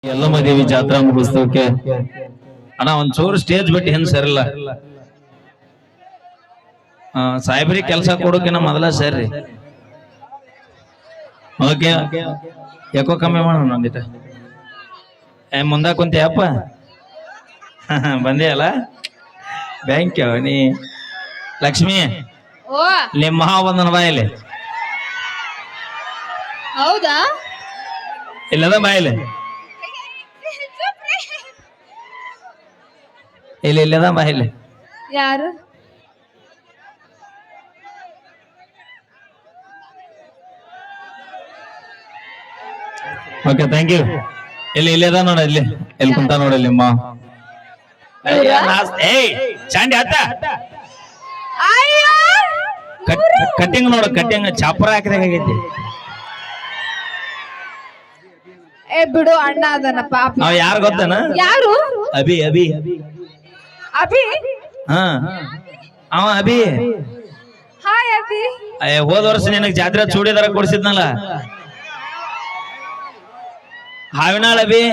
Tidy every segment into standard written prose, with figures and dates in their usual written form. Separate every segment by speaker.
Speaker 1: ಯಲ್ಲಮ್ಮ ದೇವಿ ಜಾತ್ರಾ ಮಹೋತ್ಸವಕ್ಕೆ ಅಣ್ಣ ಒಂಚೂರು ಸ್ಟೇಜ್ ಬಿಟ್ಟು ಹೆಂಗ್ ಸರಿಲ್ಲ. ಸಾಹೇಬ್ರಿ ಕೆಲಸ ಕೊಡೋಕಿನ ಮೊದಲ ಸರ್ರಿ. ಓಕೆ ಯಾಕೋ ಕಮ್ಮಿ ಮಾಡೋಣ ಒಂದಿಟ. ಮುಂದ ಕುಂತಿಯಪ್ಪ ಬಂದೇ ಅಲ್ಲ ಬ್ಯಾಂಕ್ ನೀ ಲಕ್ಷ್ಮಿ ನಿಮ್ಮ ಮಹಾವಂದನ ಬಾಯಲ್ಲಿ
Speaker 2: ಹೌದಾ
Speaker 1: ಇಲ್ಲದ ಬಾಯಲ್ಲಿ ಇಲ್ಲದ ಬಾಯಲ್ಲಿ
Speaker 2: ಯಾರು
Speaker 1: ಓಕೆ ಥ್ಯಾಂಕ್ ಯು. ಇಲ್ಲದ ನೋಡ ಇಲ್ಲಿ ಕುಂತ ನೋಡಲ್ಲಿ ಅಮ್ಮ. ಚಾಂಡಿ ಆತ ಕಟ್ಟಿಂಗ್ ನೋಡ ಕಟ್ಟಿಂಗ್ ಚಾಪರ ಹಾಕಿದಾಗ ಆಗೈತಿ.
Speaker 2: ಏ ಬಿಡು ಅಣ್ಣ ಅದನಪ್ಪ.
Speaker 1: ಅವ ಯಾರು ಗೊತ್ತನ?
Speaker 2: ಯಾರು?
Speaker 1: ಅಭಿ ಅಭಿ
Speaker 2: ಅಭಿ.
Speaker 1: ಹಾ ಅವ ಅಭಿ.
Speaker 2: ಹಾಯ್ ಅಭಿ.
Speaker 1: ಹೋದ ವರ್ಷ ನಿನಗೆ ಜಾತ್ರೆ ಚೂಡಿದಾರ ಕೊಡಿಸಿದ್ನಲ್ಲ ಹಾವಿನಾಳ ಅಭಿ.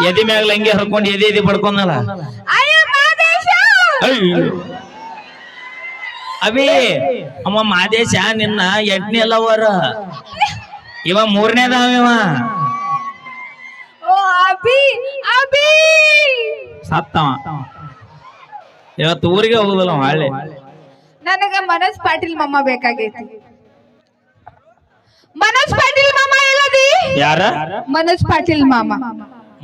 Speaker 1: ಎದಿ ಮ್ಯಾಗಲ ಹಂಗೆ ಹರ್ಕೊಂಡು ಎದಿ ಪಡ್ಕೊಂಡಲ್ಲ ಅಭಿ. ಅಮ್ಮ ಮಾದೇಶ ನಿನ್ನ 8ನೇ ಲವರ್, ಇವ 3ನೇದಾವ. ಇವ ಸತ್ತವ ಇವತ್ತು ಊರಿಗೆ ಹೋಗುದಲ್ಲ ಹಳ್ಳಿ.
Speaker 2: ನನಗ ಮನೋಜ್ ಪಾಟೀಲ್ ಮಾಮ ಬೇಕಾಗೈತಿ. ಮನೋಜ್ ಪಾಟೀಲ್ ಮಾಮ ಎಲ್ಲದಿ?
Speaker 1: ಯಾರ?
Speaker 2: ಮನೋಜ್ ಪಾಟೀಲ್ ಮಾಮ.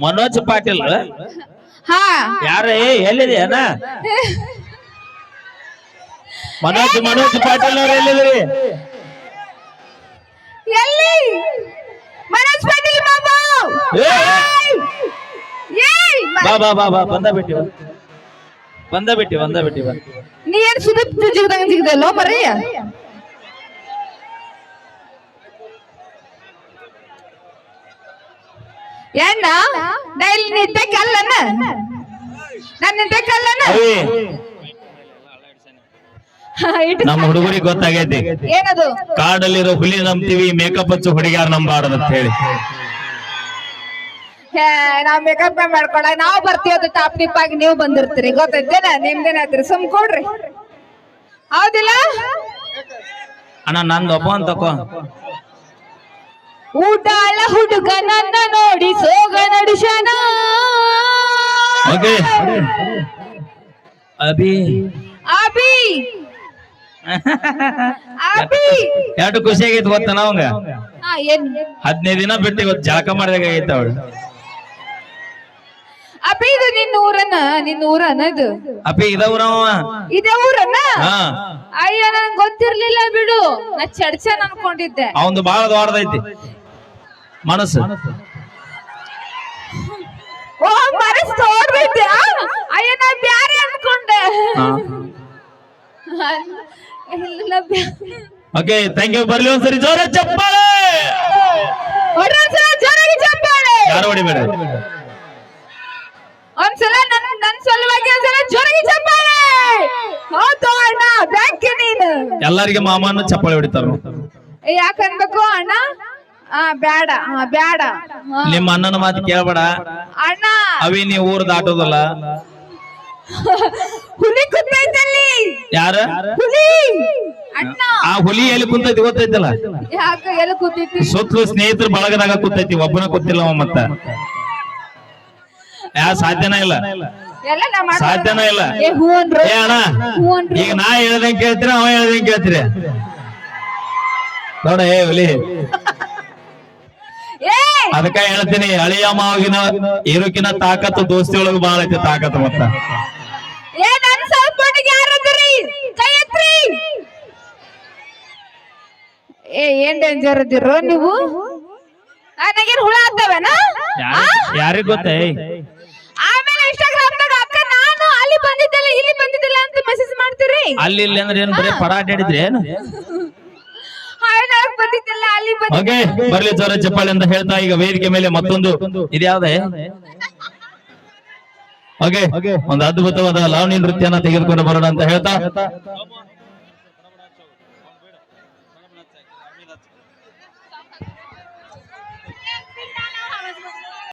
Speaker 1: ಮನೋಜ್ ಪಾಟೀಲ್?
Speaker 2: ಹಾ
Speaker 1: ಯಾರ? ಎಲ್ಲಿದೆಯನ ಮನೋಜ್ ಪಾಟೀಲ್ ಅವ್ರ ಎಲ್ಲಿದ್ರಿ?
Speaker 2: ಎಲ್ಲಿ ಮನೋಜ್ ಪಾಟೀಲ್ ಮಾಮ?
Speaker 1: ಬಾ ಬಂದ ಬಿಟ್ಟಿ
Speaker 2: ನೀ ಏನ್ ಸುದೀಪ್ ಜಿಗದಂಗ ಜಿಗದಲ್ಲೋ ಮರಯ್ಯ. ಏನ ಡೈಲಿ ನಿದ್ದಕ್ಕಲ್ಲನ ನಾನು ನಿದ್ದಕ್ಕಲ್ಲನ.
Speaker 1: ನಮ್ಮ ಹುಡುಗರಿಗೆ ಗೊತ್ತಾಗೈತಿ
Speaker 2: ಏನದು?
Speaker 1: ಕಾಡಲ್ಲಿರೋ ಹುಲಿ ನಂಬ್ತೀವಿ, ಮೇಕಪ್ ಹಚ್ಚು ಹುಡುಗಿಯಾರ ನಂಬಾರದು ಅಂತ ಹೇಳಿ.
Speaker 2: ನಾವ್ ಮೇಕಪ್ ಮಾಡ್ಕೊಳ ನಾವ್ ಬರ್ತೀವಿ, ಟಾಪ್ ಟಿಪ್ ಆಗಿ ನೀವು ಬಂದಿರ್ತೀರಿ. ಗೊತ್ತೈತೇನ? ನಿಮ್ದೇನಾದ್ರಿ ಸುಮ್ ಕೊಡ್ರಿ. ಹೌದಿಲ್ಲ
Speaker 1: ಅಣ್ಣ ನಂದು ಒಬ್ಬ ಅಂತ ತಕೋ.
Speaker 2: ಊಟಾಳ ಹುಡುಗ ನನ್ನ ನೋಡಿ ಸೋಗ ನಡುಶನ.
Speaker 1: ಅಭಿ
Speaker 2: ಅಭಿ ಅಭಿ
Speaker 1: ಎಷ್ಟು ಖುಷಿ ಆಗೈತಿ ಗೊತ್ತಾನ ಅವಂಗ.
Speaker 2: ಏನ್
Speaker 1: 15 ದಿನ ಬಿಟ್ಟು ಇವತ್ತು ಜಳಕ ಮಾಡಿದಾಗ ಆಗೈತ ಅವಳು.
Speaker 2: ಅಭಿ ಇದು ನಿನ್ನ ಊರನ ಇದು?
Speaker 1: ಅಭಿ ಇದ ಊರವ.
Speaker 2: ಇದೇ ಊರನ್ನ?
Speaker 1: ಹಾ.
Speaker 2: ಅಯ್ಯೋ ನನ್ಗೆ ಗೊತ್ತಿರ್ಲಿಲ್ಲ ಬಿಡು, ನಾ ಚಡ್ಚನ್ ಅನ್ಕೊಂಡಿದ್ದೆ.
Speaker 1: ಅವಂದು ಬಾಳ ದೊಡ್ಡದೈತಿ ಮನಸ್ಸು.
Speaker 2: ಓ ಮನಸ್ಸು ತೋರ್ದೈತೆ. ಅಯ್ಯ ನಾ ಬ್ಯಾರೆ ಅನ್ಕೊಂಡೆ.
Speaker 1: Okay thank you. ಬರ್ಲಿ ಒಂದ್ಸರಿ ಜೋರ ಚಪ್ಪಾಳೆ.
Speaker 2: ಜೋರಾಗಿ ಚಪ್ಪಾಳೆ.
Speaker 1: ಯಾರು ಹೊಡಿಬೇಡ.
Speaker 2: ಒಂದ್ಸಲ ನನ್ ಸಲುವಾಗಿ ಒಂದ್ಸಲ ಜೋರಾಗಿ ಚಪ್ಪಾಳೆ. ಹೌದು ಅಣ್ಣ ಬ್ಯಾಂಕ್ ನೀನು.
Speaker 1: ಎಲ್ಲರಿಗೆ ಮಾಮನ ಚಪ್ಪಾಳೆ ಹೊಡಿತಾರ.
Speaker 2: ಯಾಕನ್ಬೇಕು ಅಣ್ಣ? ಬ್ಯಾಡ ಬ್ಯಾಡ.
Speaker 1: ನಿಮ್ಮ ಅಣ್ಣನ ಮಾತು ಕೇಳಬೇಡ
Speaker 2: ಅಣ್ಣ.
Speaker 1: ಅವಿ ನೀ ಊರ್ ದಾಟೋದಲ್ಲ.
Speaker 2: ಹುಲಿ ಕುಂತೈತಲ್ಲಿ.
Speaker 1: ಯಾರ?
Speaker 2: ಹುಲಿ ಅಣ್ಣ.
Speaker 1: ಆ ಹುಲಿ ಎಲ್ಲಿ ಕುಂತೈತಿ ಗೊತ್ತೈತಲ್ಲ?
Speaker 2: ಯಾಕ ಎಲ್ಲಿ ಕೂತೈತಿ?
Speaker 1: ಸುತ್ತಲೂ ಸ್ನೇಹಿತರು ಬಳಗದಾಗ ಕೂತೈತಿ, ಒಬ್ಬನ ಕೂತಿಲ್ಲ ಅವ. ಮತ್ತ ಸಾಧ್ಯನ ಇಲ್ಲ, ಸಾಧ್ಯನ ಇಲ್ಲ. ಏ ಅಣ್ಣ, ಈಗ ನಾ ಹೇಳ್ದಂಗೆ ಕೇಳ್ತೀರ, ಅವ ಹೇಳ್ದಂಗೆ ಕೇಳ್ತೀರಿ ನೋಡ. ಹುಲಿ ಅದಕ್ಕ ಹೇಳ್ತೀನಿ, ಅಳಿಯ ಮಾವಿನ ಇರುಕಿನ ತಾಕತ್ತು ದೋಸ್ತಿ ಒಳಗ ಬಾಳ ಐತಿ ತಾಕತ್ತು. ಮತ್ತ
Speaker 2: ಏನ್ ಡೇಂಜರ್ ಇದಿರೋ ನೀವು? ನನಗೇನ್ ಹುಳ ಆಗ್ತವೇನ?
Speaker 1: ಯಾರಿಗ ಗೊತ್ತೇ?
Speaker 2: ಆಮೇಲೆ ಇನ್ಸ್ಟಾಗ್ರಾಮ್ದಾಗ ಅಕ್ಕ ನಾನು ಅಲ್ಲಿ ಬಂದಿದ್ದಲ್ಲ ಇಲ್ಲಿ ಬಂದಿದ್ದಿಲ್ಲ ಅಂತ ಮೆಸೇಜ್ ಮಾಡ್ತೀರಿ. ಅಲ್ಲಿ
Speaker 1: ಇಲ್ಲಿ ಅಂದ್ರೆ ಏನ್ ಬರೀ ಪಡ ಅಡ್ಡಾಡಿದ್ರಿ ಏನು?
Speaker 2: ಬಂದಿದ್ದಲ್ಲ ಅಲ್ಲಿ
Speaker 1: ಓಕೆ ಬರ್ಲಿ ಜೋರ ಚಪ್ಪಾಳೆ ಅಂತ ಹೇಳ್ತಾ ಈಗ ವೇದಿಕೆ ಮೇಲೆ ಮತ್ತೊಂದು ಇದ್ಯಾವ್ದೆ ಓಕೆ ಒಂದು ಅದ್ಭುತವಾದ ಲಾವಣಿ ನೃತ್ಯನ ತೆಗೆದುಕೊಂಡು ಬರೋಣ ಅಂತ ಹೇಳ್ತಾ